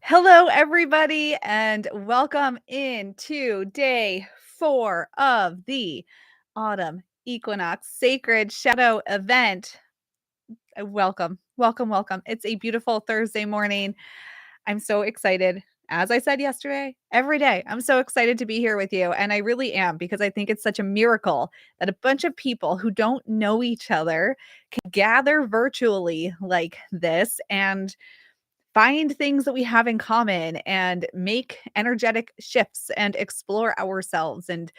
Hello, everybody, and welcome into day 4 of the Autumn Equinox Sacred Shadow event. Welcome, welcome, welcome. It's a beautiful Thursday morning. I'm so excited. As I said yesterday, every day, I'm so excited to be here with you. And I really am because I think it's such a miracle that a bunch of people who don't know each other can gather virtually like this and find things that we have in common and make energetic shifts and explore ourselves and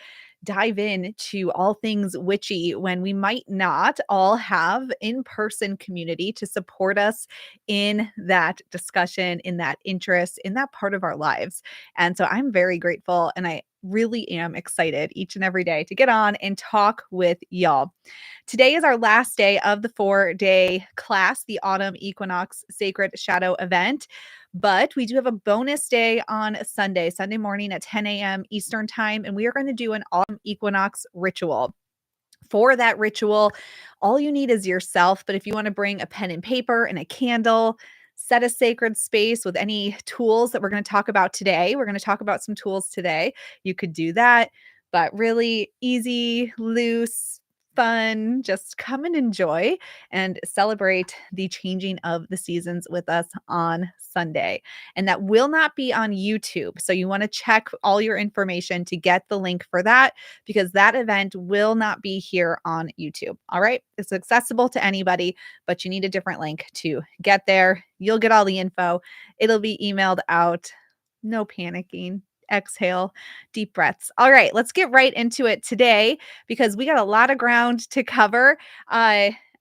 dive into all things witchy when we might not all have in-person community to support us in that discussion, in that interest, in that part of our lives. And so I'm very grateful and I really am excited each and every day to get on and talk with y'all. Today is our last day of the 4-day class, the Autumn Equinox Sacred Shadow event. But we do have a bonus day on Sunday morning at 10 a.m. Eastern Time, and we are going to do an Autumn Equinox ritual. For that ritual, all you need is yourself. But if you want to bring a pen and paper and a candle, set a sacred space with any tools that we're going to talk about today. We're going to talk about some tools today. You could do that, but really easy, loose, fun. Just come and enjoy and celebrate the changing of the seasons with us on Sunday. And that will not be on YouTube. So you want to check all your information to get the link for that because that event will not be here on YouTube. All right. It's accessible to anybody, but you need a different link to get there. You'll get all the info. It'll be emailed out. No panicking. Exhale, deep breaths. All right, let's get right into it today because we got a lot of ground to cover.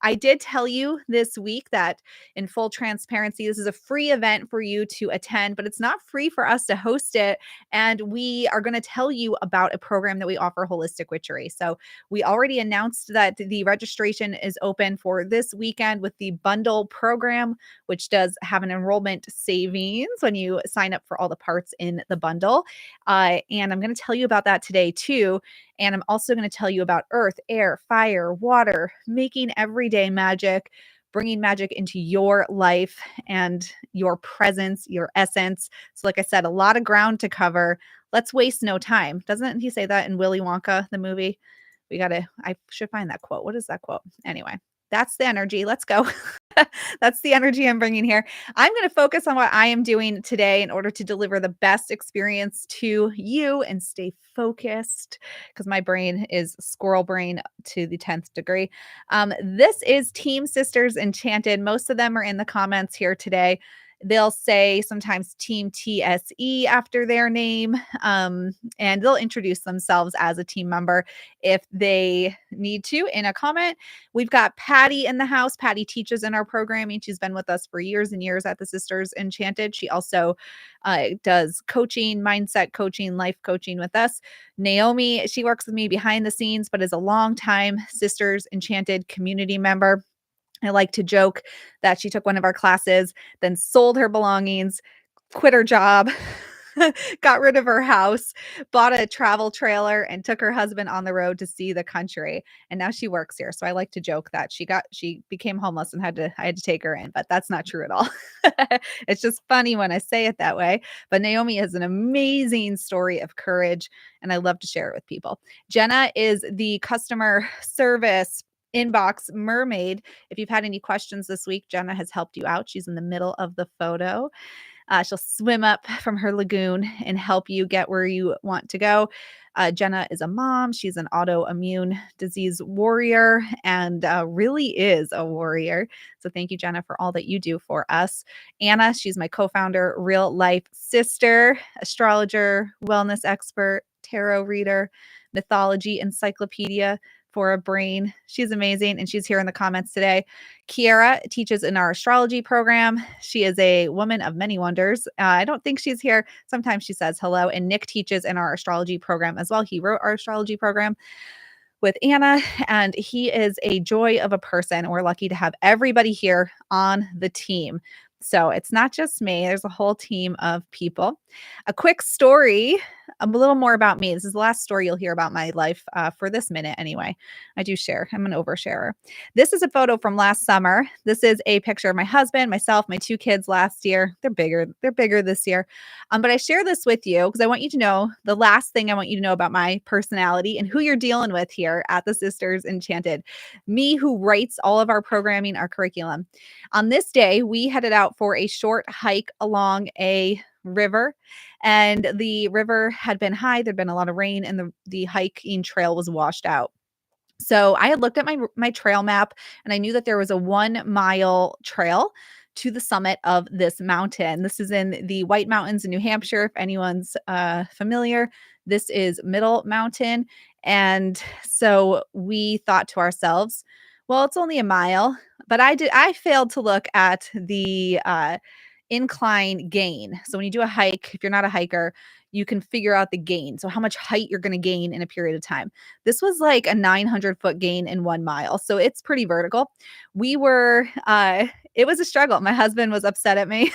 I did tell you this week that in full transparency, this is a free event for you to attend, but it's not free for us to host it. And we are going to tell you about a program that we offer, Holistic Witchery. So we already announced that the registration is open for this weekend with the bundle program, which does have an enrollment savings when you sign up for all the parts in the bundle. And I'm going to tell you about that today too. And I'm also going to tell you about earth, air, fire, water, making everyday magic, bringing magic into your life and your presence, your essence. So, like I said, a lot of ground to cover. Let's waste no time. Doesn't he say that in Willy Wonka, the movie? I should find that quote. What is that quote? Anyway, that's the energy. Let's go. That's the energy I'm bringing here. I'm going to focus on what I am doing today in order to deliver the best experience to you and stay focused because my brain is squirrel brain to the 10th degree. This is Team Sisters Enchanted. Most of them are in the comments here today. They'll say sometimes Team TSE after their name, and they'll introduce themselves as a team member if they need to in a comment. We've got Patty in the house. Patty teaches in our programming. She's been with us for years and years at the Sisters Enchanted. She also does coaching, mindset coaching, life coaching with us. Naomi, she works with me behind the scenes, but is a longtime Sisters Enchanted community member. I like to joke that she took one of our classes, then sold her belongings, quit her job, got rid of her house, bought a travel trailer, and took her husband on the road to see the country. And now she works here. So I like to joke that she became homeless and I had to take her in, but that's not true at all. It's just funny when I say it that way. But Naomi is an amazing story of courage, and I love to share it with people. Jenna is the customer service inbox mermaid. If you've had any questions this week, Jenna has helped you out. She's in the middle of the photo. She'll swim up from her lagoon and help you get where you want to go. Jenna is a mom. She's an autoimmune disease warrior and really is a warrior. So thank you, Jenna, for all that you do for us. Anna, she's my co-founder, real life sister, astrologer, wellness expert, tarot reader, mythology encyclopedia for a brain. She's amazing, and she's here in the comments today. Kiara teaches in our astrology program. She is a woman of many wonders. I don't think she's here. Sometimes she says hello. And Nick teaches in our astrology program as well. He wrote our astrology program with Anna, and he is a joy of a person. We're lucky to have everybody here on the team. So it's not just me, there's a whole team of people. A quick story, a little more about me. This is the last story you'll hear about my life for this minute anyway. I do share, I'm an oversharer. This is a photo from last summer. This is a picture of my husband, myself, my two kids last year. They're bigger this year. But I share this with you because I want you to know the last thing I want you to know about my personality and who you're dealing with here at the Sisters Enchanted. Me, who writes all of our programming, our curriculum. On this day, we headed out for a short hike along a river, and the river had been high. There'd been a lot of rain, and the hiking trail was washed out. So I had looked at my trail map, and I knew that there was a 1 mile trail to the summit of this mountain. This is in the White Mountains in New Hampshire. If anyone's familiar, this is Middle Mountain. And so we thought to ourselves, well, it's only a mile, but I failed to look at the incline gain. So when you do a hike, if you're not a hiker, you can figure out the gain. So how much height you're going to gain in a period of time. This was like a 900-foot gain in 1 mile. So it's pretty vertical. It was a struggle. My husband was upset at me.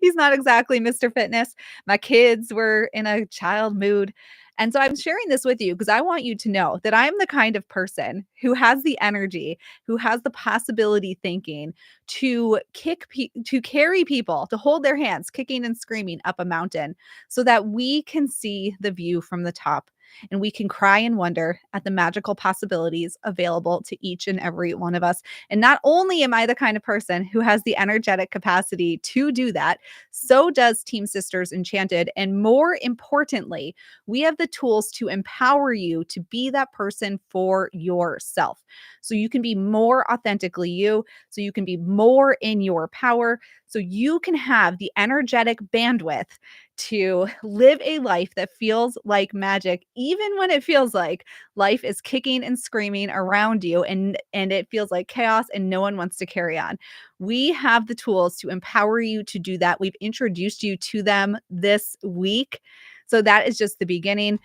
He's not exactly Mr. Fitness. My kids were in a child mood. And so I'm sharing this with you because I want you to know that I'm the kind of person who has the energy, who has the possibility thinking to to carry people, to hold their hands, kicking and screaming up a mountain so that we can see the view from the top and we can cry and wonder at the magical possibilities available to each and every one of us. And not only am I the kind of person who has the energetic capacity to do that, so does Team Sisters Enchanted. And more importantly, we have the tools to empower you to be that person for yourself. So you can be more authentically you, so you can be more in your power, so you can have the energetic bandwidth to live a life that feels like magic, even when it feels like life is kicking and screaming around you and it feels like chaos and no one wants to carry on. We have the tools to empower you to do that. We've introduced you to them this week. So that is just the beginning.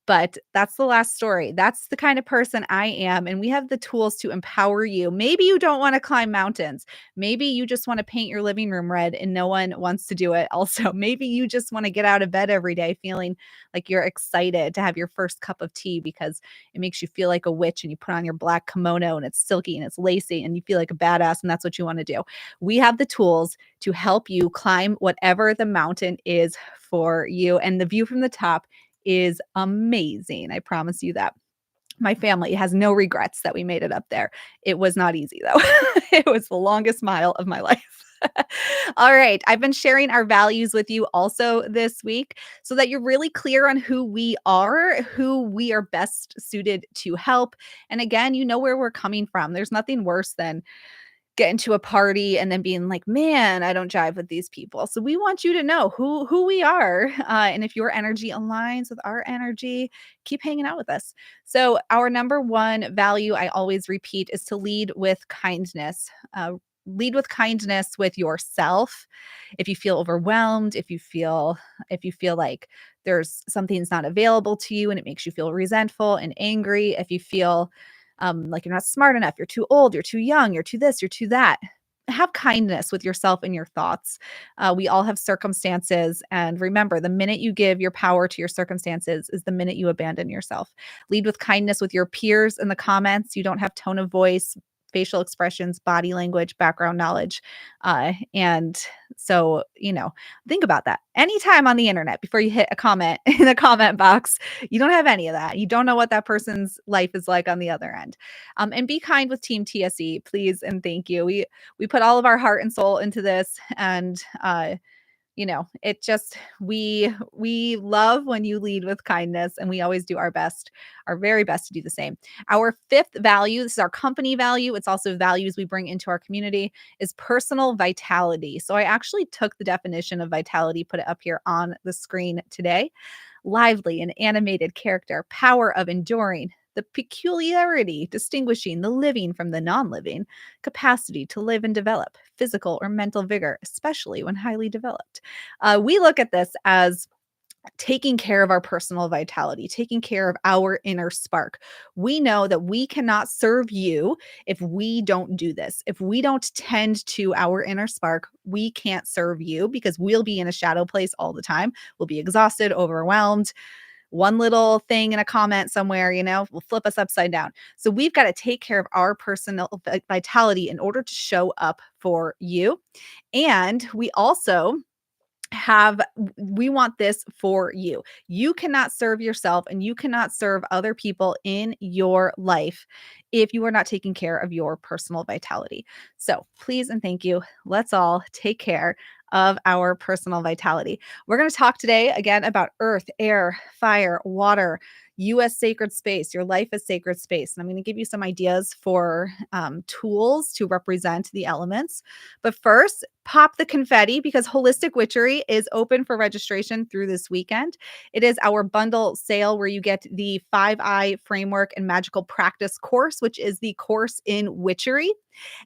But that's the last story. That's the kind of person I am. And we have the tools to empower you. Maybe you don't want to climb mountains. Maybe you just want to paint your living room red and no one wants to do it. Also, maybe you just want to get out of bed every day feeling like you're excited to have your first cup of tea because it makes you feel like a witch and you put on your black kimono and it's silky and it's lacy and you feel like a badass and that's what you want to do. We have the tools to help you climb whatever the mountain is for you. And the view from the top is amazing. I promise you that. My family has no regrets that we made it up there. It was not easy though. It was the longest mile of my life. All right. I've been sharing our values with you also this week so that you're really clear on who we are best suited to help. And again, you know where we're coming from. There's nothing worse than get into a party and then being like, man, I don't jive with these people. So we want you to know who we are. And if your energy aligns with our energy, keep hanging out with us. So our number one value I always repeat is to lead with kindness. Lead with kindness with yourself. If you feel overwhelmed, if you feel like there's something's not available to you and it makes you feel resentful and angry, if you feel like you're not smart enough, you're too old, you're too young, you're too this, you're too that. Have kindness with yourself and your thoughts. We all have circumstances. And remember, the minute you give your power to your circumstances is the minute you abandon yourself. Lead with kindness with your peers in the comments. You don't have tone of voice, facial expressions, body language, background knowledge. And so, think about that. Anytime on the internet, before you hit a comment in the comment box, you don't have any of that. You don't know what that person's life is like on the other end. And be kind with Team TSE, please and thank you. We put all of our heart and soul into this, and it just we love when you lead with kindness, and we always do our best, our very best to do the same. Our fifth value, this is our company value, it's also values we bring into our community, is personal vitality. So I actually took the definition of vitality, put it up here on the screen today. Lively and animated character, power of enduring, the peculiarity distinguishing the living from the non-living, capacity to live and develop, physical or mental vigor, especially when highly developed. We look at this as taking care of our personal vitality, taking care of our inner spark. We know that we cannot serve you if we don't do this. If we don't tend to our inner spark, we can't serve you because we'll be in a shadow place all the time. We'll be exhausted, overwhelmed. One little thing in a comment somewhere, will flip us upside down. So we've got to take care of our personal vitality in order to show up for you. And we want this for you. You cannot serve yourself and you cannot serve other people in your life if you are not taking care of your personal vitality. So please and thank you. Let's all take care of our personal vitality. We're going to talk today again about earth, air, fire, water, you as sacred space, your life as sacred space. And I'm going to give you some ideas for tools to represent the elements. But first, pop the confetti because Holistic Witchery is open for registration through this weekend. It is our bundle sale where you get the 5-Eye Framework and Magical Practice course, which is the course in witchery.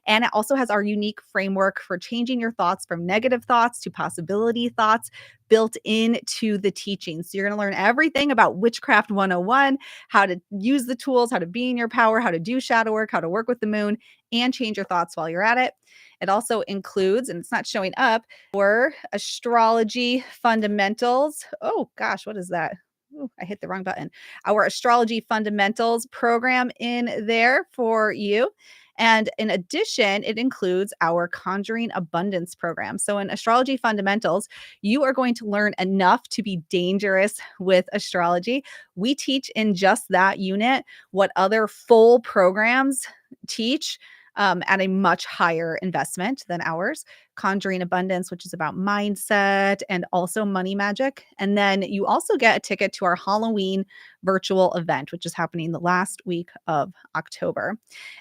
And it also has our unique framework for changing your thoughts from negative thoughts to possibility thoughts built into the teaching. So you're going to learn everything about Witchcraft 101, how to use the tools, how to be in your power, how to do shadow work, how to work with the moon, and change your thoughts while you're at it. It also includes, and it's not showing up, or astrology fundamentals. Oh gosh, what is that? Ooh, I hit the wrong button. Our astrology fundamentals program in there for you. And in addition, it includes our Conjuring Abundance program. So in Astrology Fundamentals, you are going to learn enough to be dangerous with astrology. We teach in just that unit what other full programs teach at a much higher investment than ours. Conjuring Abundance, which is about mindset and also money magic. And then you also get a ticket to our Halloween virtual event, which is happening the last week of October.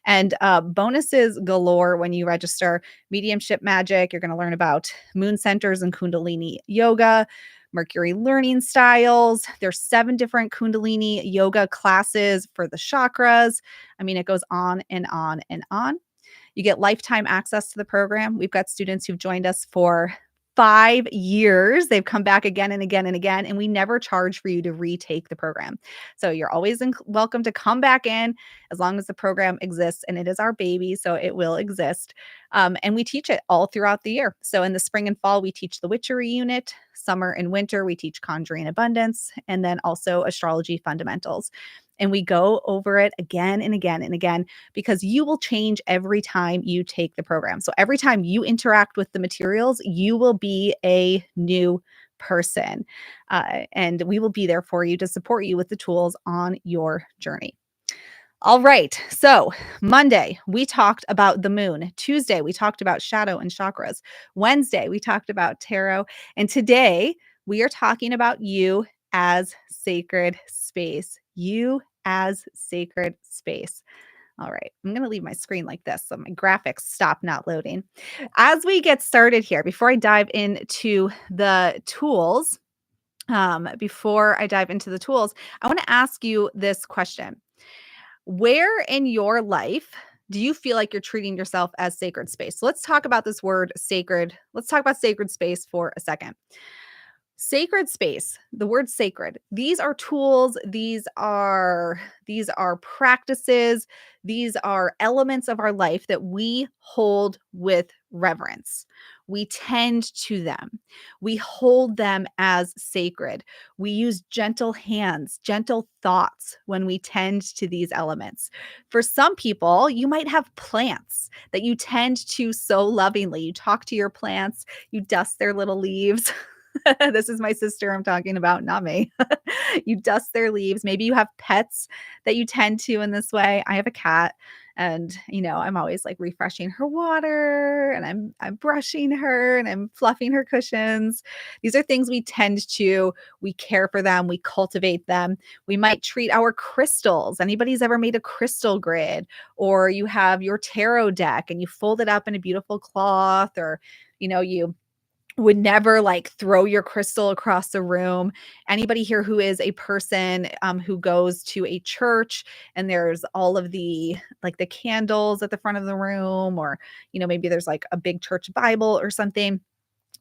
And bonuses galore when you register. Mediumship magic, you're going to learn about moon centers and Kundalini yoga. Mercury learning styles. There's 7 different Kundalini yoga classes for the chakras. I mean, it goes on and on and on. You get lifetime access to the program. We've got students who've joined us for 5 years. They've come back again and again and again, and we never charge for you to retake the program. So you're always welcome to come back in as long as the program exists, and it is our baby, so it will exist. And we teach it all throughout the year. So in the spring and fall, we teach the witchery unit. Summer and winter, we teach Conjuring Abundance, and then also astrology fundamentals. And we go over it again and again and again because you will change every time you take the program. So every time you interact with the materials, you will be a new person. And we will be there for you to support you with the tools on your journey. All right. So Monday, we talked about the moon. Tuesday, we talked about shadow and chakras. Wednesday, we talked about tarot. And today, we are talking about you as sacred space. You as sacred space. All right. I'm going to leave my screen like this so my graphics stop not loading. As we get started here, before I dive into the tools, I want to ask you this question. Where in your life do you feel like you're treating yourself as sacred space? So let's talk about this word sacred. Let's talk about sacred space for a second. Sacred space, the word sacred. These are tools, these are practices, these are elements of our life that we hold with reverence. We tend to them. We hold them as sacred. We use gentle hands, gentle thoughts when we tend to these elements. For some people, you might have plants that you tend to so lovingly. You talk to your plants, you dust their little leaves. This is my sister I'm talking about, not me. You dust their leaves. Maybe you have pets that you tend to in this way. I have a cat and I'm always like refreshing her water and I'm brushing her and I'm fluffing her cushions. These are things we tend to, we care for them, we cultivate them. We might treat our crystals. Anybody's ever made a crystal grid, or you have your tarot deck and you fold it up in a beautiful cloth, or you would never like throw your crystal across the room. Anybody here who is a person who goes to a church and there's all of the candles at the front of the room, or maybe there's like a big church Bible or something.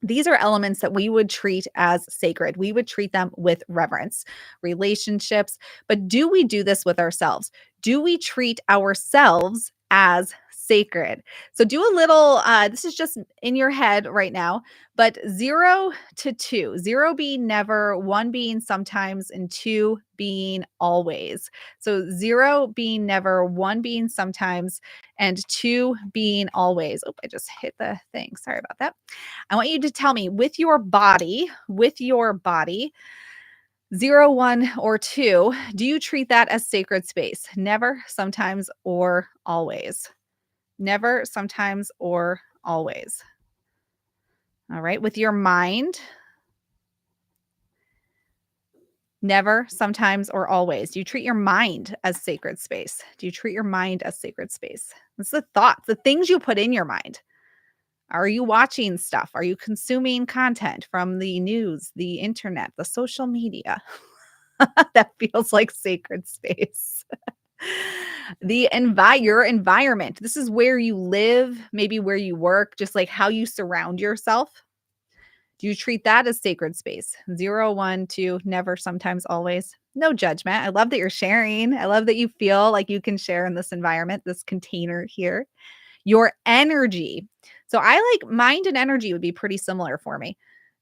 These are elements that we would treat as sacred. We would treat them with reverence, relationships. But do we do this with ourselves? Do we treat ourselves as sacred? So do a little, this is just in your head right now, but 0 to 2, 0 being never, 1 being sometimes, and 2 being always. So 0 being never, 1 being sometimes, and 2 being always. Oh, I just hit the thing. Sorry about that. I want you to tell me with your body, 0, 1, or 2, do you treat that as sacred space? Never, sometimes, or always? Never, sometimes, or always. All right. With your mind, never, sometimes, or always. Do you treat your mind as sacred space? Do you treat your mind as sacred space? It's the thoughts, the things you put in your mind. Are you watching stuff? Are you consuming content from the news, the internet, the social media? That feels like sacred space. Your environment. This is where you live, maybe where you work, just like how you surround yourself. Do you treat that as sacred space? 0, 1, 2, never, sometimes, always. No judgment. I love that you're sharing. I love that you feel like you can share in this environment, this container here. Your energy. So I like mind and energy would be pretty similar for me.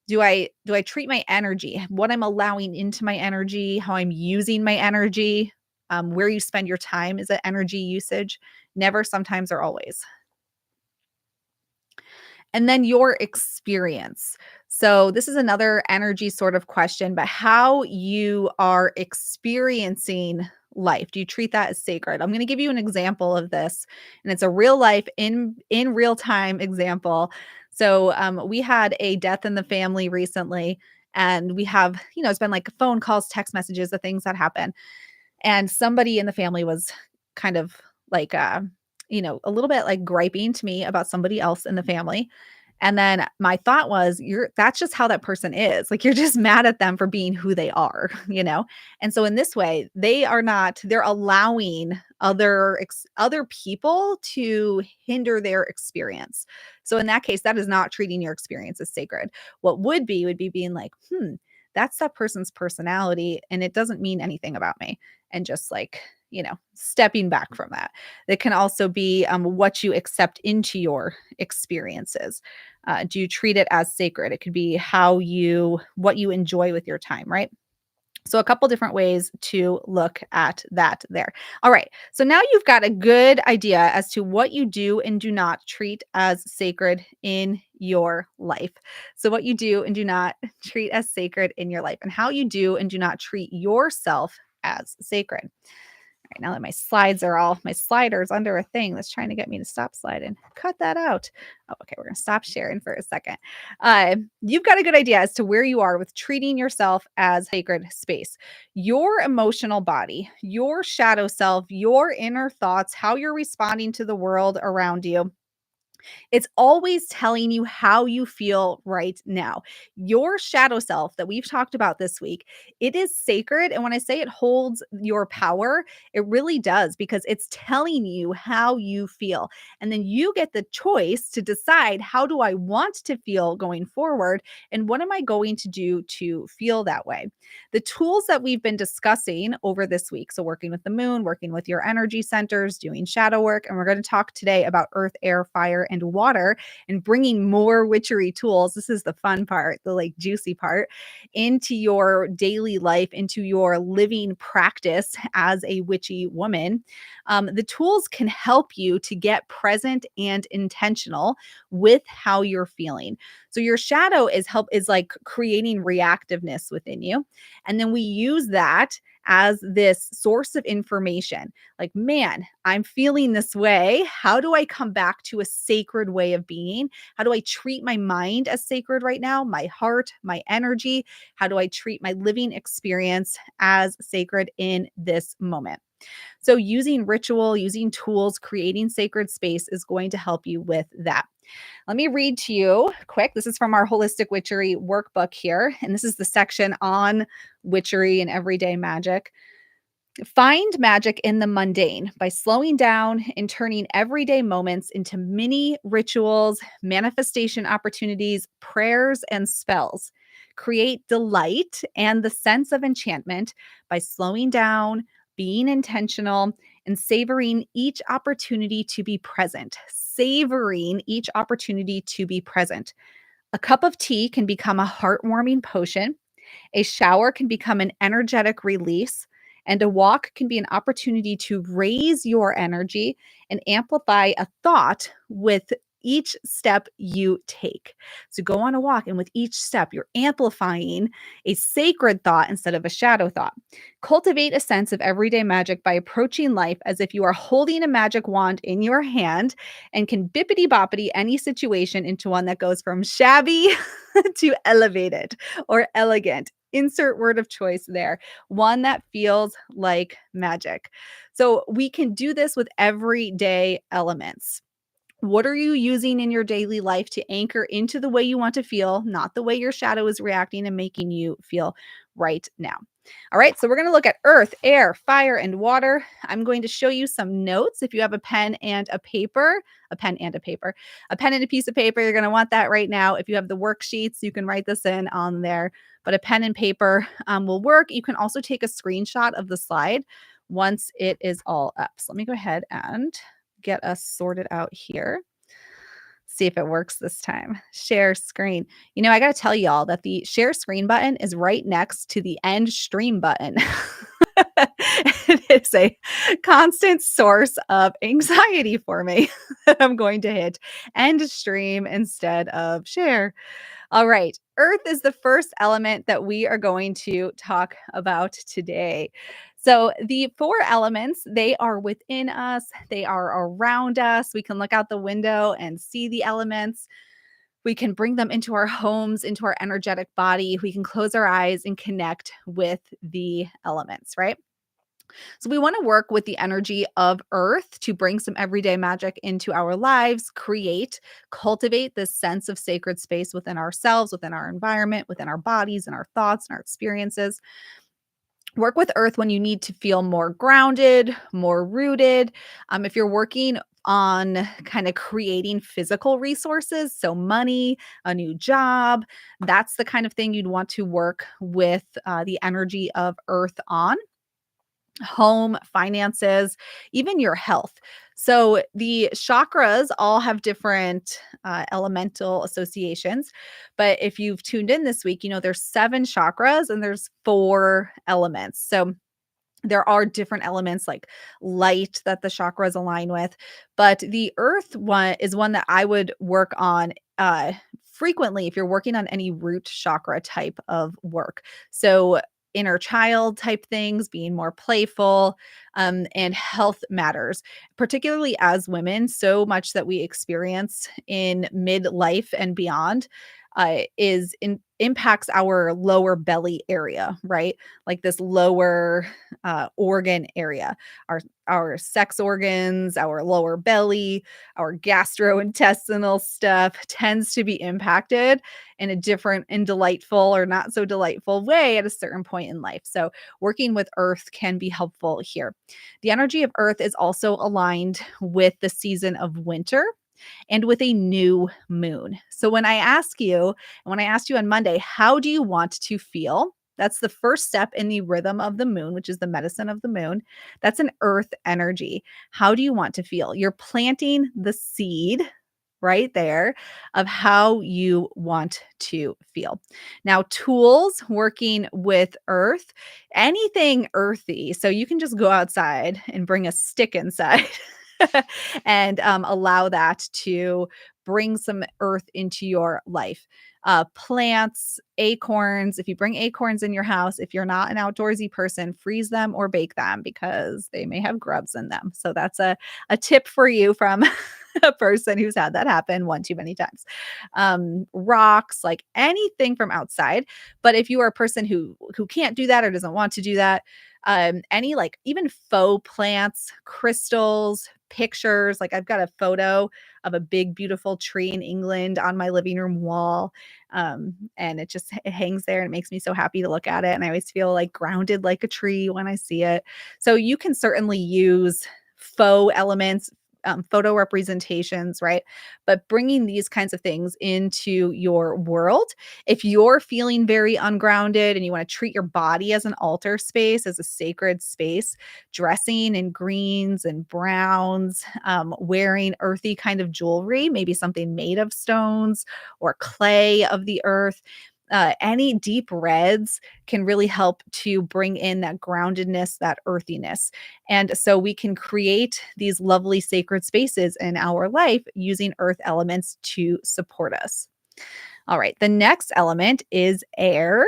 Do I treat my energy, what I'm allowing into my energy, how I'm using my energy, where you spend your time is it energy usage? Never, sometimes, or always. And then your experience. So this is another energy sort of question, but how you are experiencing life. Do you treat that as sacred? I'm going to give you an example of this, and it's a real life in real time example. So we had a death in the family recently, and we have, it's been like phone calls, text messages, the things that happen. And somebody in the family was kind of like a little bit like griping to me about somebody else in the family. And then my thought was, that's just how that person is. Like you're just mad at them for being who they are, you know? And so in this way, they're allowing other people to hinder their experience. So in that case, that is not treating your experience as sacred. What would be being like, that's that person's personality and it doesn't mean anything about me. And just like, stepping back from that. It can also be what you accept into your experiences. Do you treat it as sacred? It could be what you enjoy with your time, right? So a couple different ways to look at that there. All right. So now you've got a good idea as to what you do and do not treat as sacred in your life. So what you do and do not treat as sacred in your life and how you do and do not treat yourself as sacred. Right, now that my sliders under a thing that's trying to get me to stop sliding. Cut that out. Oh, okay, we're gonna stop sharing for a second. You've got a good idea as to where you are with treating yourself as sacred space. Your emotional body, your shadow self, your inner thoughts, how you're responding to the world around you, it's always telling you how you feel right now. Your shadow self that we've talked about this week, it is sacred. And when I say it holds your power, it really does because it's telling you how you feel. And then you get the choice to decide, how do I want to feel going forward? And what am I going to do to feel that way? The tools that we've been discussing over this week, so working with the moon, working with your energy centers, doing shadow work, and we're going to talk today about earth, air, fire, and water, and bringing more witchery tools. This is the fun part, the like juicy part, into your daily life, into your living practice as a witchy woman. The tools can help you to get present and intentional with how you're feeling. So your shadow is like creating reactiveness within you. And then we use that as this source of information. Like, man, I'm feeling this way. How do I come back to a sacred way of being? How do I treat my mind as sacred right now? My heart, my energy? How do I treat my living experience as sacred in this moment? So, using ritual, using tools, creating sacred space is going to help you with that. Let me read to you quick. This is from our Holistic Witchery workbook here. And this is the section on witchery and everyday magic. Find magic in the mundane by slowing down and turning everyday moments into mini rituals, manifestation opportunities, prayers, and spells. Create delight and the sense of enchantment by slowing down, being intentional, and savoring each opportunity to be present. Savoring each opportunity to be present. A cup of tea can become a heartwarming potion. A shower can become an energetic release, and a walk can be an opportunity to raise your energy and amplify a thought with each step you take. So go on a walk, and with each step, you're amplifying a sacred thought instead of a shadow thought. Cultivate a sense of everyday magic by approaching life as if you are holding a magic wand in your hand and can bippity boppity any situation into one that goes from shabby to elevated or elegant. Insert word of choice there. One that feels like magic. So we can do this with everyday elements. What are you using in your daily life to anchor into the way you want to feel, not the way your shadow is reacting and making you feel right now? All right, so we're going to look at earth, air, fire, and water. I'm going to show you some notes. If you have a pen and a paper, a pen and a paper, a pen and a piece of paper, you're going to want that right now. If you have the worksheets, you can write this in on there, but a pen and paper will work. You can also take a screenshot of the slide once it is all up. So let me go ahead and get us sorted out here. See if it works this time. Share screen. I got to tell y'all that the share screen button is right next to the end stream button. It is a constant source of anxiety for me that I'm going to hit end stream instead of share. All right. Earth is the first element that we are going to talk about today. So, the four elements, they are within us, they are around us. We can look out the window and see the elements. We can bring them into our homes, into our energetic body. We can close our eyes and connect with the elements, right? So we want to work with the energy of earth to bring some everyday magic into our lives, cultivate this sense of sacred space within ourselves, within our environment, within our bodies and our thoughts and our experiences. Work with earth when you need to feel more grounded, more rooted. If you're working on kind of creating physical resources, so money, a new job, that's the kind of thing you'd want to work with the energy of earth on. Home, finances, even your health. So the chakras all have different elemental associations. But if you've tuned in this week, there's 7 chakras and there's 4 elements. So there are different elements like light that the chakras align with, but the earth one is one that I would work on frequently if you're working on any root chakra type of work. So inner child type things, being more playful, and health matters, particularly as women. So much that we experience in midlife and beyond impacts our lower belly area, right? Like this lower organ area, our sex organs, our lower belly, our gastrointestinal stuff tends to be impacted in a different and delightful or not so delightful way at a certain point in life. So working with earth can be helpful here. The energy of earth is also aligned with the season of winter and with a new moon. So when I asked you on Monday, how do you want to feel? That's the first step in the rhythm of the moon, which is the medicine of the moon. That's an earth energy. How do you want to feel? You're planting the seed right there of how you want to feel. Now, tools working with earth, anything earthy. So you can just go outside and bring a stick inside and allow that to bring some earth into your life. Plants, acorns. If you bring acorns in your house, if you're not an outdoorsy person, freeze them or bake them because they may have grubs in them. So that's a tip for you from a person who's had that happen one too many times. Rocks, like anything from outside. But if you are a person who can't do that or doesn't want to do that, any like even faux plants, crystals, pictures. Like I've got a photo of a big, beautiful tree in England on my living room wall. And it hangs there and it makes me so happy to look at it. And I always feel like grounded like a tree when I see it. So you can certainly use faux elements, photo representations, right? But bringing these kinds of things into your world, if you're feeling very ungrounded and you want to treat your body as an altar space, as a sacred space, dressing in greens and browns, wearing earthy kind of jewelry, maybe something made of stones or clay of the earth. Any deep reds can really help to bring in that groundedness, that earthiness. And so we can create these lovely sacred spaces in our life using earth elements to support us. All right, the next element is air.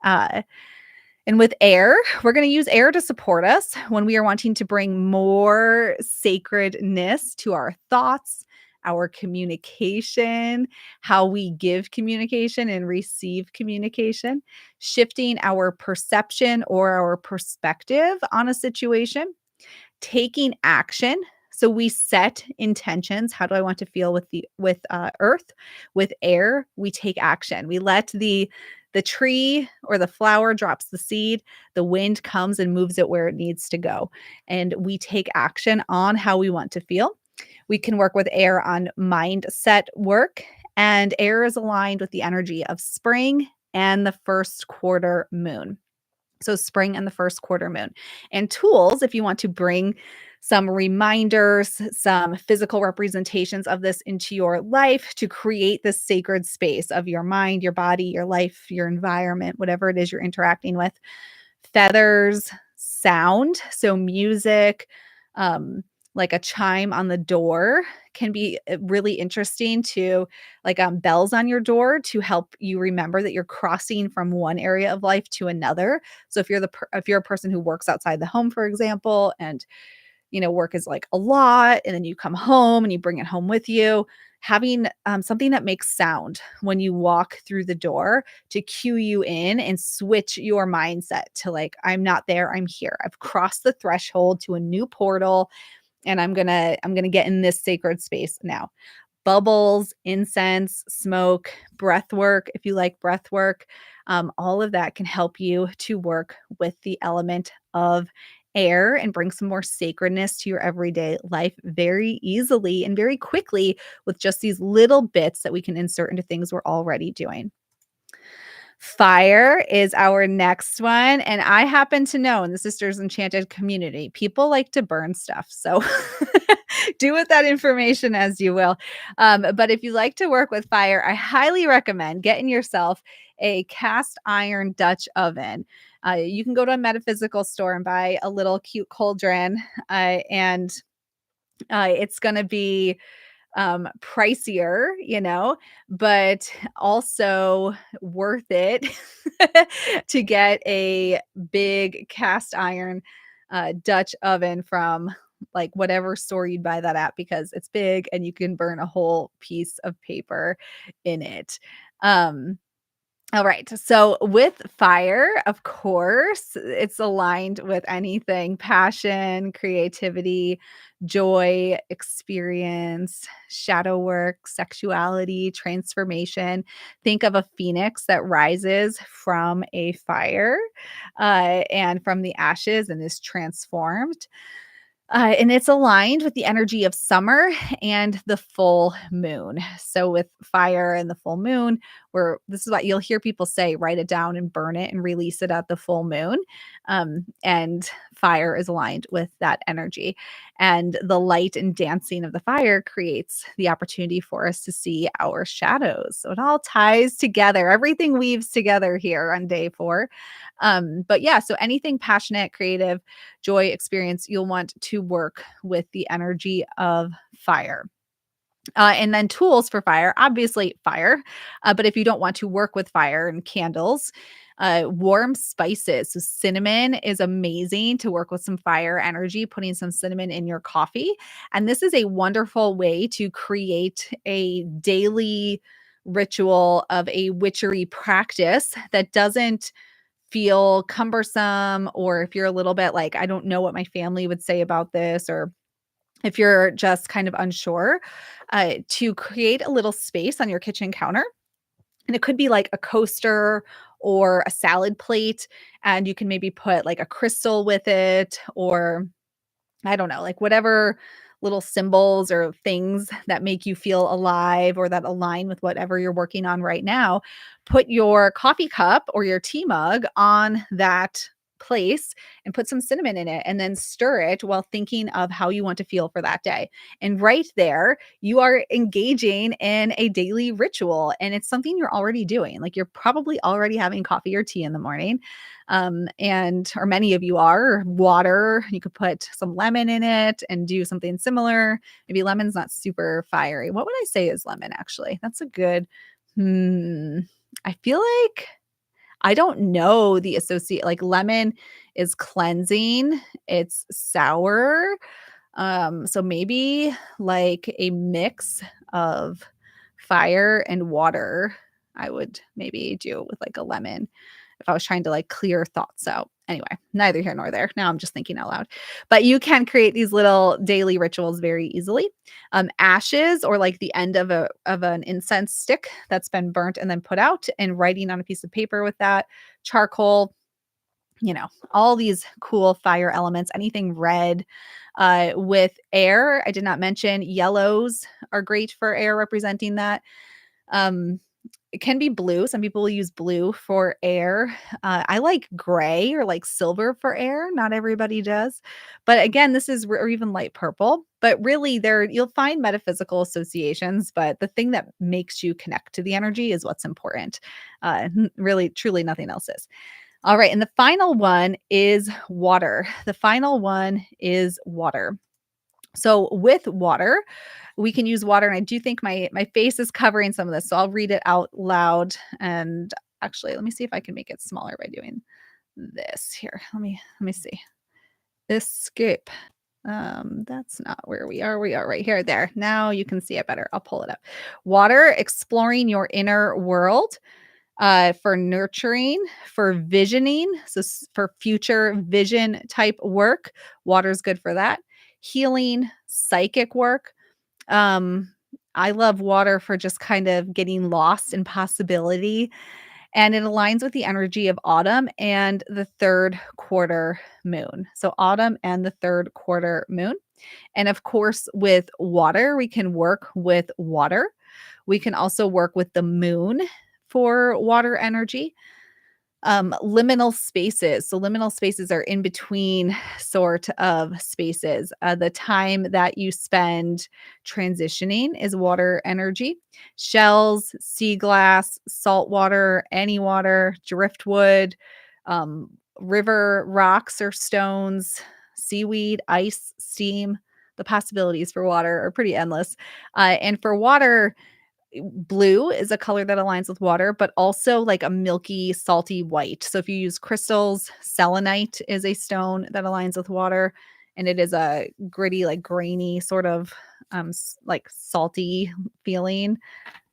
Uh, and with air, we're going to use air to support us when we are wanting to bring more sacredness to our thoughts, our communication, how we give communication and receive communication, shifting our perception or our perspective on a situation, taking action. So we set intentions. How do I want to feel with earth? With air, we take action. We let the tree or the flower drops the seed, the wind comes and moves it where it needs to go. And we take action on how we want to feel. We can work with air on mindset work, and air is aligned with the energy of spring and the first quarter moon. So, spring and the first quarter moon. And tools, if you want to bring some reminders, some physical representations of this into your life to create this sacred space of your mind, your body, your life, your environment, whatever it is you're interacting with. Feathers, sound, so music, um, like a chime on the door can be really interesting to like bells on your door to help you remember that you're crossing from one area of life to another. So if you're a person who works outside the home, for example, and work is like a lot, and then you come home and you bring it home with you, having something that makes sound when you walk through the door to cue you in and switch your mindset to like, I'm not there, I'm here. I've crossed the threshold to a new portal, and I'm gonna get in this sacred space now. Bubbles, incense, smoke, breath work, if you like breath work, all of that can help you to work with the element of air and bring some more sacredness to your everyday life very easily and very quickly with just these little bits that we can insert into things we're already doing. Fire is our next one, and I happen to know in the Sisters Enchanted community, people like to burn stuff, so do with that information as you will. But if you like to work with fire, I highly recommend getting yourself a cast iron Dutch oven. You can go to a metaphysical store and buy a little cute cauldron, and it's gonna be pricier, but also worth it to get a big cast iron Dutch oven from like whatever store you'd buy that at, because it's big and you can burn a whole piece of paper in it. Um, all right. So with fire, of course, it's aligned with anything passion, creativity, joy, experience, shadow work, sexuality, transformation. Think of a phoenix that rises from a fire and from the ashes and is transformed. And it's aligned with the energy of summer and the full moon. So with fire and the full moon, where this is what you'll hear people say, write it down and burn it and release it at the full moon. And fire is aligned with that energy. And the light and dancing of the fire creates the opportunity for us to see our shadows. So it all ties together. Everything weaves together here on day 4. But yeah, so anything passionate, creative, joy experience, you'll want to work with the energy of fire. And then tools for fire, obviously fire. But if you don't want to work with fire and candles, warm spices. So cinnamon is amazing to work with some fire energy, putting some cinnamon in your coffee. And this is a wonderful way to create a daily ritual of a witchery practice that doesn't feel cumbersome, or if you're a little bit like, I don't know what my family would say about this, or if you're just kind of unsure, to create a little space on your kitchen counter. And it could be like a coaster or a salad plate, and you can maybe put like a crystal with it, or I don't know, like whatever little symbols or things that make you feel alive or that align with whatever you're working on right now. Put your coffee cup or your tea mug on that place and put some cinnamon in it, and then stir it while thinking of how you want to feel for that day. And right there, you are engaging in a daily ritual, and it's something you're already doing. Like, you're probably already having coffee or tea in the morning, and or many of you are. Water, you could put some lemon in it and do something similar. Maybe lemon's not super fiery. What would I say is lemon, actually? That's a good, hmm. I feel like I don't know the associate, like, lemon is cleansing, it's sour, so maybe like a mix of fire and water, I would maybe do with like a lemon if I was trying to like clear thoughts out. Anyway, neither here nor there. Now I'm just thinking out loud. But you can create these little daily rituals very easily. Ashes, or like the end of an incense stick that's been burnt and then put out, and writing on a piece of paper with that, charcoal, all these cool fire elements, anything red. With air, I did not mention yellows are great for air, representing that. Um, it can be blue. Some people will use blue for air. I like gray or like silver for air. Not everybody does. But again, this is, or even light purple. But really, there you'll find metaphysical associations. But the thing that makes you connect to the energy is what's important. Really, truly, nothing else is. All right. And the final one is water. The final one is water. So with water, we can use water, and I do think my face is covering some of this, so I'll read it out loud. And actually, let me see if I can make it smaller by doing this here. Let me see. Escape. That's not where we are. We are right here. There. Now you can see it better. I'll pull it up. Water, exploring your inner world, for nurturing, for visioning, so for future vision type work. Water's good for that. Healing, psychic work. um, I love water for just kind of getting lost in possibility, and it aligns with the energy of autumn and the third quarter moon. So, autumn and the third quarter moon. And of course, with water, we can work with water. We can also work with the moon for water energy. Liminal spaces. So liminal spaces are in between sort of spaces. The time that you spend transitioning is water energy. Shells, sea glass, salt water, any water, driftwood, um, river rocks or stones, seaweed, ice, steam. The possibilities for water are pretty endless. And for water, blue is a color that aligns with water, but also like a milky, salty white. So if you use crystals, selenite is a stone that aligns with water, and it is a gritty, like grainy sort of like salty feeling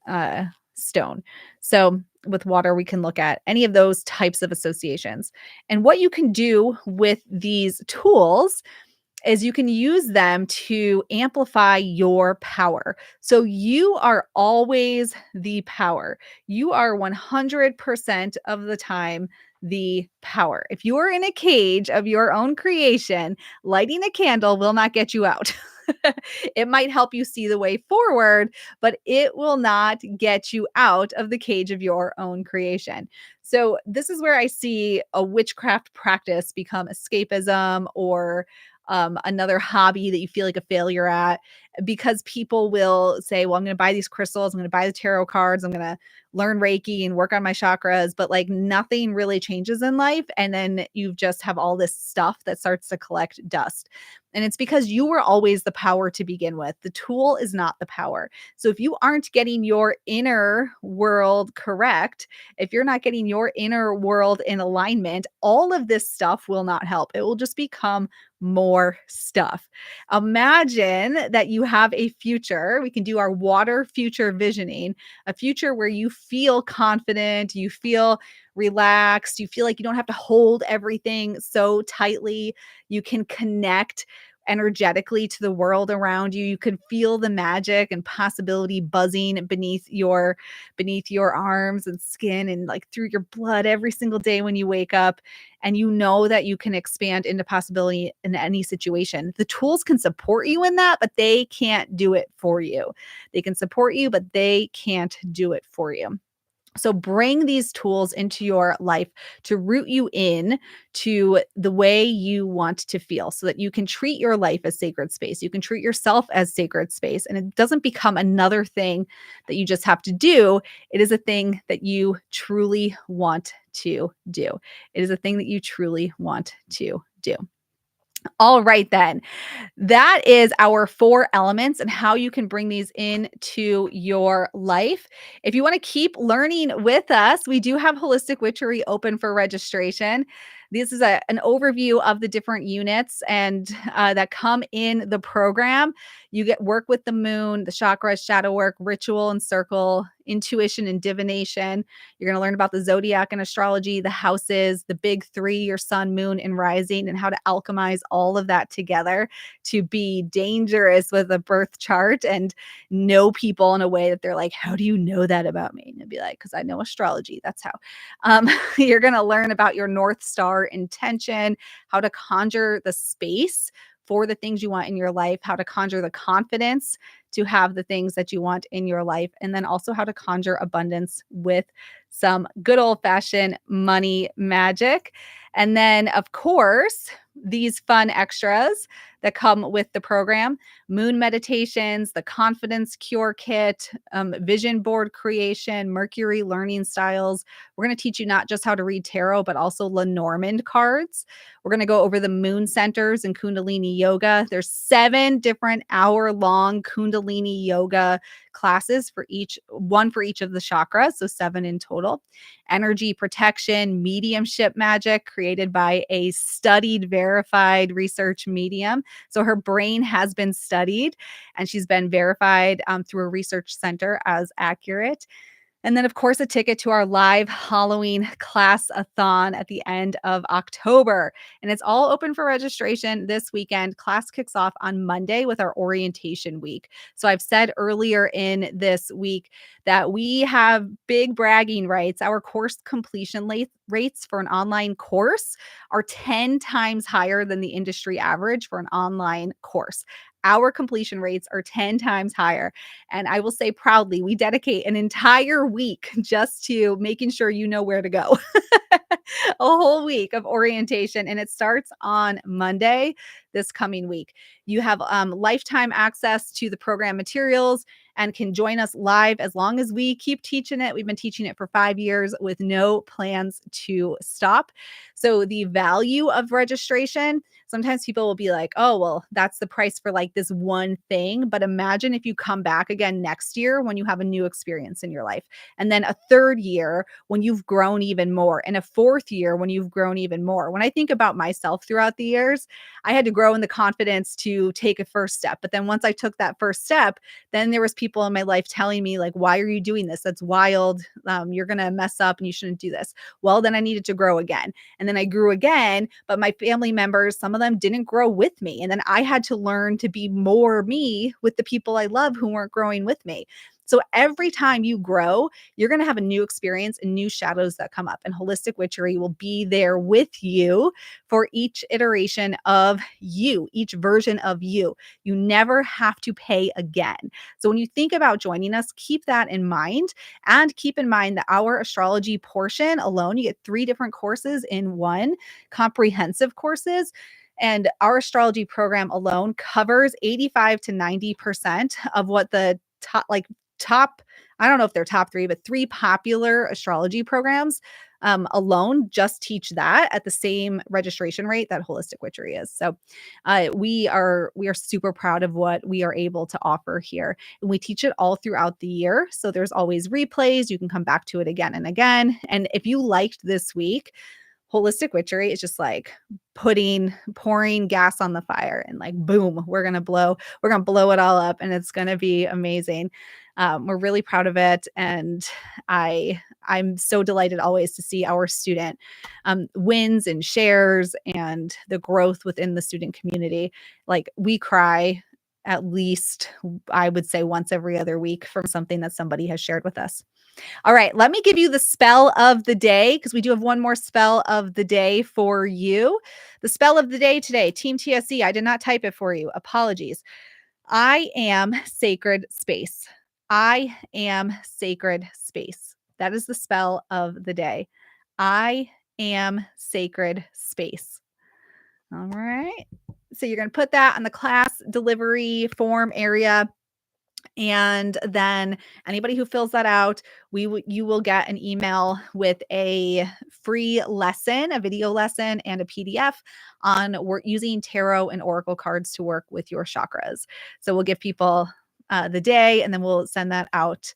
uh stone. So with water, we can look at any of those types of associations. And what you can do with these tools is you can use them to amplify your power. So you are always the power. You are 100% of the time the power. If you are in a cage of your own creation, lighting a candle will not get you out. It might help you see the way forward, but it will not get you out of the cage of your own creation. So, this is where I see a witchcraft practice become escapism, or another hobby that you feel like a failure at, because people will say, well, I'm going to buy these crystals, I'm going to buy the tarot cards, I'm going to learn Reiki and work on my chakras, but like nothing really changes in life. And then you just have all this stuff that starts to collect dust. And it's because you were always the power to begin with. The tool is not the power. So if you aren't getting your inner world correct, if you're not getting your inner world in alignment, all of this stuff will not help. It will just become more stuff. Imagine that you have a future. We can do our water future visioning, a future where you feel confident, you feel relaxed, you feel like you don't have to hold everything so tightly. You can connect energetically to the world around you. You can feel the magic and possibility buzzing beneath your arms and skin and like through your blood every single day when you wake up. And you know that you can expand into possibility in any situation. The tools can support you in that, but they can't do it for you. They can support you, but they can't do it for you. So bring these tools into your life to root you in to the way you want to feel so that you can treat your life as sacred space. You can treat yourself as sacred space, and it doesn't become another thing that you just have to do. It is a thing that you truly want to do. It is a thing that you truly want to do. All right, then. That is our 4 elements and how you can bring these into your life. If you want to keep learning with us, we do have Holistic Witchery open for registration. This is an overview of the different units and that come in the program. You get work with the moon, the chakras, shadow work, ritual and circle, intuition and divination. You're going to learn about the zodiac and astrology, the houses, the big 3, your sun, moon, and rising, and how to alchemize all of that together to be dangerous with a birth chart and know people in a way that they're like, how do you know that about me? And you'll be like, because I know astrology. That's how. You're going to learn about your North Star intention, how to conjure the space for the things you want in your life, how to conjure the confidence to have the things that you want in your life, and then also how to conjure abundance with some good old fashioned money magic. And then, of course, these fun extras that come with the program: moon meditations, the confidence cure kit, vision board creation, Mercury learning styles. We're going to teach you not just how to read tarot, but also Lenormand cards. We're going to go over the moon centers and Kundalini yoga. There's 7 different hour-long Kundalini yoga classes one for each of the chakras, so 7 in total. Energy protection, mediumship magic created by a studied, verified research medium. So her brain has been studied and she's been verified through a research center as accurate. And then, of course, a ticket to our live Halloween class-a-thon at the end of October. And it's all open for registration this weekend. Class kicks off on Monday with our orientation week. So I've said earlier in this week that we have big bragging rights. Our course completion rates for an online course are 10 times higher than the industry average for an online course. Our completion rates are 10 times higher. And I will say proudly, we dedicate an entire week just to making sure you know where to go. A whole week of orientation, and it starts on Monday this coming week. You have lifetime access to the program materials and can join us live as long as we keep teaching it. We've been teaching it for 5 years with no plans to stop. So the value of registration, sometimes people will be like, oh, well, that's the price for like this one thing. But imagine if you come back again next year when you have a new experience in your life, and then a third year when you've grown even more, and a fourth year when you've grown even more. When I think about myself throughout the years, I had to grow in the confidence to take a first step. But then once I took that first step, then there was people in my life telling me like, why are you doing this? That's wild. You're going to mess up and you shouldn't do this. Well, then I needed to grow again. And then I grew again, but my family members, some of them didn't grow with me. And then I had to learn to be more me with the people I love who weren't growing with me. So every time you grow, you're going to have a new experience and new shadows that come up. And Holistic Witchery will be there with you for each iteration of you, each version of you. You never have to pay again. So when you think about joining us, keep that in mind. And keep in mind that our astrology portion alone, you get 3 different courses in one, comprehensive courses. And our astrology program alone covers 85 to 90% of what the top, I don't know if they're top 3, but 3 popular astrology programs alone just teach that at the same registration rate that Holistic Witchery is. So we are super proud of what we are able to offer here. And we teach it all throughout the year. So there's always replays. You can come back to it again and again. And if you liked this week, Holistic witchery is just like pouring gas on the fire and like, boom, we're going to blow it all up and it's going to be amazing. We're really proud of it. And I'm so delighted always to see our student wins and shares and the growth within the student community. Like we cry at least, I would say, once every other week from something that somebody has shared with us. All right, let me give you the spell of the day because we do have one more spell of the day for you. The spell of the day today, Team TSC, I did not type it for you. Apologies. I am sacred space. I am sacred space. That is the spell of the day. I am sacred space. All right. So you're going to put that on the class delivery form area. And then anybody who fills that out, you will get an email with a free lesson, a video lesson, and a PDF on using tarot and oracle cards to work with your chakras. So we'll give people the day, and then we'll send that out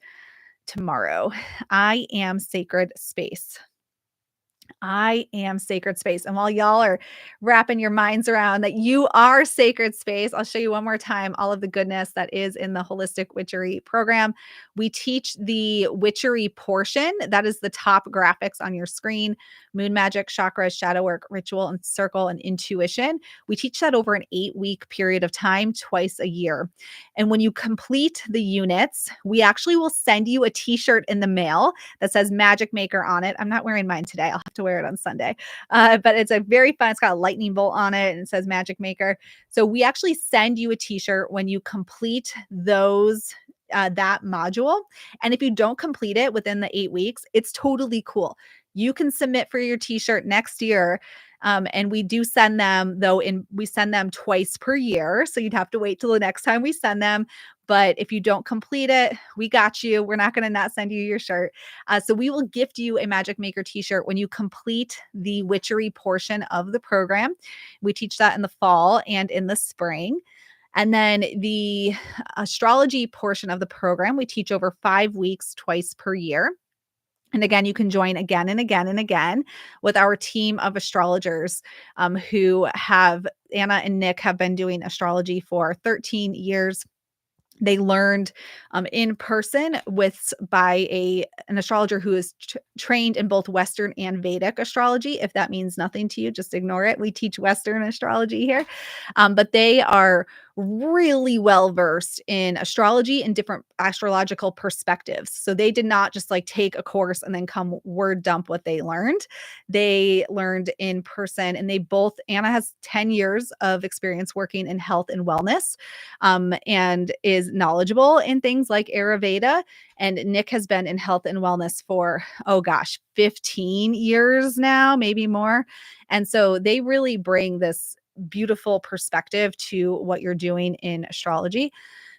tomorrow. I am sacred space. I am sacred space. And while y'all are wrapping your minds around that you are sacred space, I'll show you one more time all of the goodness that is in the Holistic Witchery program. We teach the witchery portion. That is the top graphics on your screen: moon magic, chakras, shadow work, ritual and circle, and intuition. We teach that over an 8-week period of time, twice a year. And when you complete the units, we actually will send you a t-shirt in the mail that says Magic Maker on it. I'm not wearing mine today. I'll have to wear it on Sunday. But it's a very fun, it's got a lightning bolt on it and it says Magic Maker. So we actually send you a t-shirt when you complete those that module. And if you don't complete it within the 8 weeks, it's totally cool. You can submit for your t-shirt next year. And we do send them, though, we send them twice per year. So you'd have to wait till the next time we send them. But if you don't complete it, we got you. We're not going to not send you your shirt. So we will gift you a Magic Maker t-shirt when you complete the witchery portion of the program. We teach that in the fall and in the spring. And then the astrology portion of the program, we teach over 5 weeks, twice per year. And again, you can join again and again and again with our team of astrologers who have, Anna and Nick have been doing astrology for 13 years. They learned in person by an astrologer who is trained in both Western and Vedic astrology. If that means nothing to you, just ignore it. We teach Western astrology here, but they are really well versed in astrology and different astrological perspectives. So they did not just like take a course and then come word dump what they learned. They learned in person, and Anna has 10 years of experience working in health and wellness, and is knowledgeable in things like Ayurveda. And Nick has been in health and wellness for, 15 years now, maybe more. And so they really bring this beautiful perspective to what you're doing in astrology.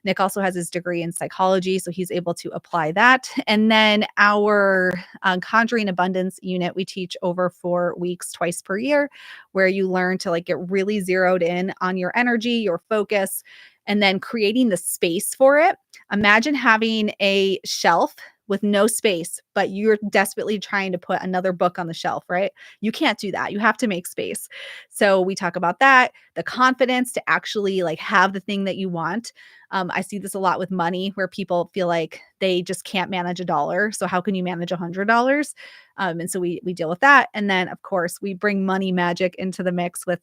Nick also has his degree in psychology, so he's able to apply that. And then our Conjuring Abundance unit, we teach over 4 weeks, twice per year, where you learn to like get really zeroed in on your energy, your focus, and then creating the space for it. Imagine having a shelf with no space, but you're desperately trying to put another book on the shelf, right? You can't do that. You have to make space. So we talk about that, the confidence to actually like have the thing that you want. I see this a lot with money where people feel like they just can't manage $1. So how can you manage $100? And so we deal with that. And then of course we bring money magic into the mix with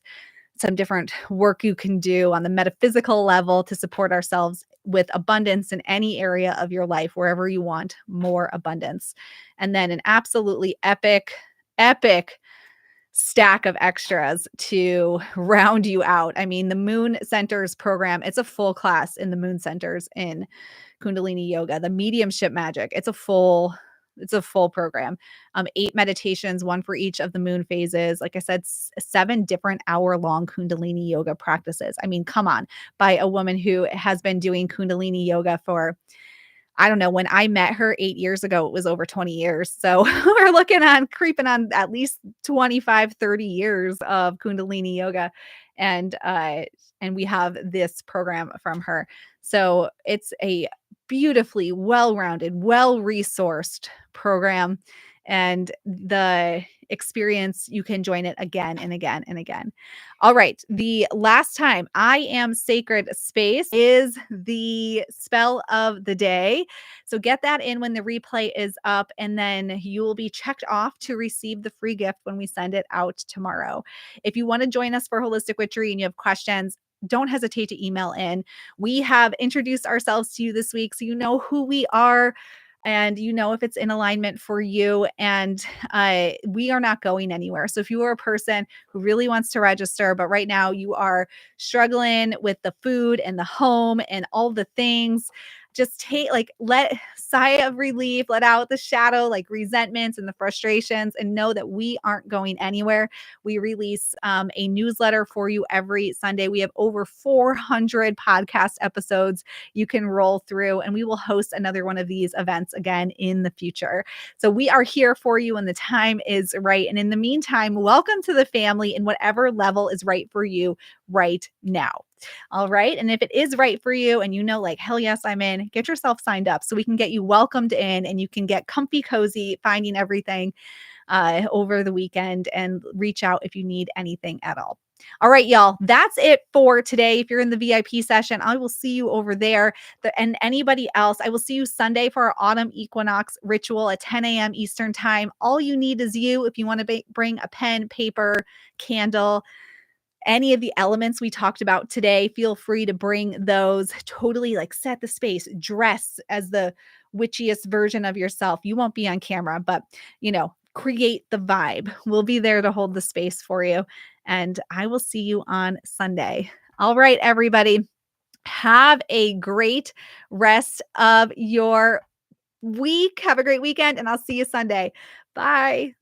some different work you can do on the metaphysical level to support ourselves with abundance in any area of your life, wherever you want more abundance. And then an absolutely epic stack of extras to round you out. I mean, the Moon Centers program, it's a full class in the Moon Centers in Kundalini Yoga. The mediumship magic, it's a full program. 8 meditations, one for each of the moon phases. Like I said, 7 different hour-long Kundalini yoga practices. I mean, come on, by a woman who has been doing Kundalini yoga for, I don't know, when I met her 8 years ago, it was over 20 years. So we're creeping on at least 25, 30 years of Kundalini yoga. And we have this program from her. So it's a beautifully well-rounded, well-resourced program. and the experience, you can join it again and again and again. All right. The last time I am sacred space is the spell of the day. So get that in when the replay is up, and then you will be checked off to receive the free gift when we send it out tomorrow. If you want to join us for Holistic Witchery and you have questions, don't hesitate to email in. We have introduced ourselves to you this week, so you know who we are and you know if it's in alignment for you. And we are not going anywhere. So if you are a person who really wants to register, but right now you are struggling with the food and the home and all the things, just let sigh of relief, let out the shadow, like resentments and the frustrations, and know that we aren't going anywhere. We release a newsletter for you every Sunday. We have over 400 podcast episodes you can roll through, and we will host another one of these events again in the future. So we are here for you when the time is right. And in the meantime, welcome to the family in whatever level is right for you right now. All right. And if it is right for you and you know, like, hell yes, I'm in, get yourself signed up so we can get you welcomed in and you can get comfy, cozy, finding everything over the weekend, and reach out if you need anything at all. All right, y'all, that's it for today. If you're in the VIP session, I will see you over there. And anybody else, I will see you Sunday for our autumn equinox ritual at 10 a.m. Eastern time. All you need is you. If you want to bring a pen, paper, candle, any of the elements we talked about today, feel free to bring those. Totally like set the space, dress as the witchiest version of yourself. You won't be on camera, but create the vibe. We'll be there to hold the space for you. And I will see you on Sunday. All right, everybody. Have a great rest of your week. Have a great weekend, and I'll see you Sunday. Bye.